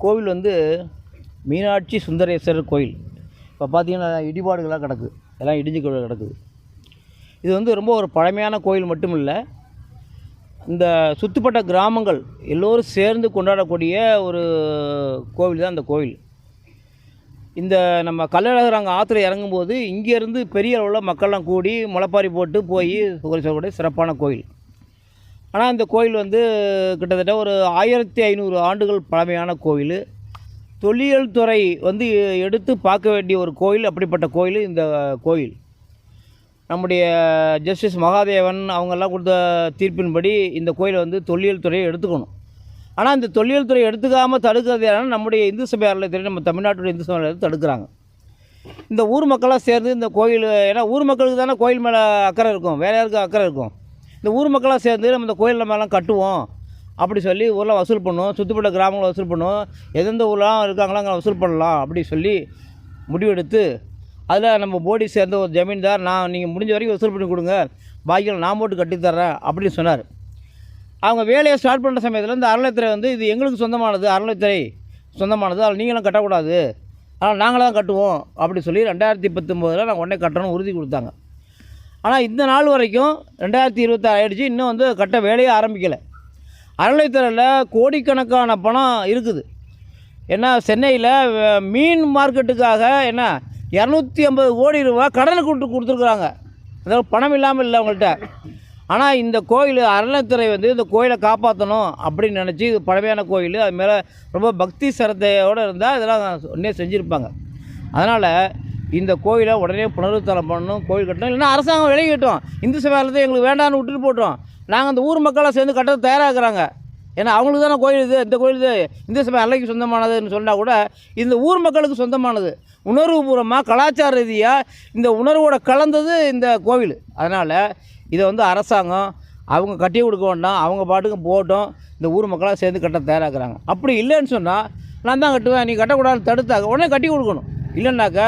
கோவில் வந்து மீனாட்சி சுந்தரேஸ்வரர் கோயில். இப்போ பார்த்தீங்கன்னா இடிபாடுகளாக கிடக்கு, எல்லாம் இடிஞ்சு கிடக்குது. இது வந்து ரொம்ப ஒரு பழமையான கோயில் மட்டும் இல்லை, இந்த சுற்றுப்பட்ட கிராமங்கள் எல்லோரும் சேர்ந்து கொண்டாடக்கூடிய ஒரு கோவில் தான் இந்த கோவில். இந்த நம்ம கள்ளழகர் அங்கே ஆற்றுல இறங்கும்போது இங்கேருந்து பெரிய அளவில் மக்கள்லாம் கூடி முளைப்பாரி போட்டு போய் சொல்லக்கூடிய சிறப்பான கோயில். ஆனால் இந்த கோயில் வந்து கிட்டத்தட்ட ஒரு 1500 ஆண்டுகள் பழமையான கோவில். தொல்லியல் துறை வந்து எடுத்து பார்க்க வேண்டிய ஒரு கோயில். அப்படிப்பட்ட கோயில் இந்த கோயில். நம்முடைய ஜஸ்டிஸ் மகாதேவன் அவங்கெல்லாம் கொடுத்த தீர்ப்பின்படி இந்த கோயிலை வந்து தொல்லியல் துறையை எடுத்துக்கணும். ஆனால் இந்த தொல்லியல் துறை எடுத்துக்காமல் தடுக்கிறது யாருன்னா நம்முடைய இந்து சபை அறநிலையத்துறை, நம்ம தமிழ்நாட்டுடைய இந்து சபை அறநிலையத்தை தடுக்கிறாங்க. இந்த ஊர் மக்களாக சேர்ந்து இந்த கோயில், ஏன்னா ஊர் மக்களுக்கு தானே கோயில் மேலே அக்கறை இருக்கும், வேறு யாருக்கும் அக்கறை இருக்கும். இந்த ஊர் மக்களாக சேர்ந்து நம்ம இந்த கோயில் மேலாம் கட்டுவோம் அப்படி சொல்லி ஊரில் வசூல் பண்ணுவோம், சுற்றுப்பட்ட கிராமங்களை வசூல் பண்ணுவோம், எந்தெந்த ஊர்லாம் இருக்காங்களோ அங்கே வசூல் பண்ணலாம் அப்படி சொல்லி முடிவெடுத்து, அதில் நம்ம போடி சேர்ந்த ஒரு ஜமீன்தார், நீங்கள் முடிஞ்ச வரைக்கும் வசூல் பண்ணி கொடுங்க, பாக்கியில் நான் போட்டு கட்டித்தர்றேன் அப்படின்னு சொன்னார். அவங்க வேலையை ஸ்டார்ட் பண்ணுற சமயத்தில் இந்த அறநிலையத்துறை வந்து இது எங்களுக்கு சொந்தமானது, அறநிலையத்துறை சொந்தமானது, அதில் நீங்களும் கட்டக்கூடாது, ஆனால் நாங்களாக தான் கட்டுவோம் அப்படி சொல்லி 2019 நாங்கள் உடனே கட்டணும் உறுதி கொடுத்தாங்க. ஆனால் இந்த நாள் வரைக்கும் 2026 ஆகிடுச்சு, இன்னும் வந்து கட்ட வேலையே ஆரம்பிக்கலை. அறநிலையத்துறையில் கோடிக்கணக்கான பணம் இருக்குது. ஏன்னா சென்னையில் மீன் மார்க்கெட்டுக்காக என்ன 250 கோடி ரூபா கடனுக்கு கொடுத்துருக்குறாங்க. அதாவது பணம் இல்லாமல் இல்லை அவங்கள்ட்ட. ஆனால் இந்த கோயில் அறநிலையத்துறை வந்து இந்த கோயிலை காப்பாற்றணும் அப்படின்னு நினச்சி, இது பழமையான கோயில், அது மேலே ரொம்ப பக்தி சிரத்தையோடு இருந்தால் இதெல்லாம் உடனே செஞ்சுருப்பாங்க. அதனால் இந்த கோயிலை உடனே புனருத்தாரம் பண்ணணும், கோயில் கட்டணும். இல்லைன்னா அரசாங்கம் விலகி கட்டும், இந்து சபை அறநிலையத்தை எங்களுக்கு வேண்டாம்னு விட்டுட்டு போட்டோம், நாங்கள் அந்த ஊர் மக்களாக சேர்ந்து கட்ட தயாராகிறாங்க. ஏன்னா அவங்களுக்கு தானே கோயில் இது, இந்த கோயில் இது இந்து சபை அறநிலைக்கு சொந்தமானதுன்னு சொன்னால் கூட இந்த ஊர் மக்களுக்கு சொந்தமானது. உணர்வுபூர்வமாக கலாச்சார ரீதியாக இந்த உணர்வோட கலந்தது இந்த கோவில். அதனால் இதை வந்து அரசாங்கம் அவங்க கட்டி கொடுக்க வேண்டாம், அவங்க பாட்டுக்கு போட்டோம், இந்த ஊர் மக்களாக சேர்ந்து கட்ட தயாராகிறாங்க. அப்படி இல்லைன்னு சொன்னால் நான் தான் கட்டுவேன், நீ கட்டக்கூடாதுன்னு தடுத்தாங்க, உடனே கட்டி கொடுக்கணும். இல்லைன்னாக்கா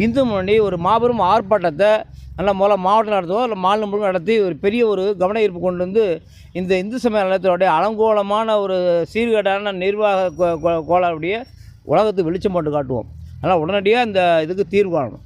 இந்து முன்னணி ஒரு மாபெரும் ஆர்ப்பாட்டத்தை நல்லா முதல்ல மாவட்டம் நடத்துவோம், இல்லை மாநிலம் முழுக்க நடத்தி ஒரு பெரிய ஒரு கவன ஈர்ப்பு கொண்டு வந்து இந்த இந்து சமய நிலையத்தோடைய அலங்கோலமான ஒரு சீர்கேடான நிர்வாக கோளாறுடைய உலகத்துக்கு வெளிச்சம் போட்டு காட்டுவோம். அதனால் உடனடியாக இந்த இதுக்கு தீர்வு காணணும்.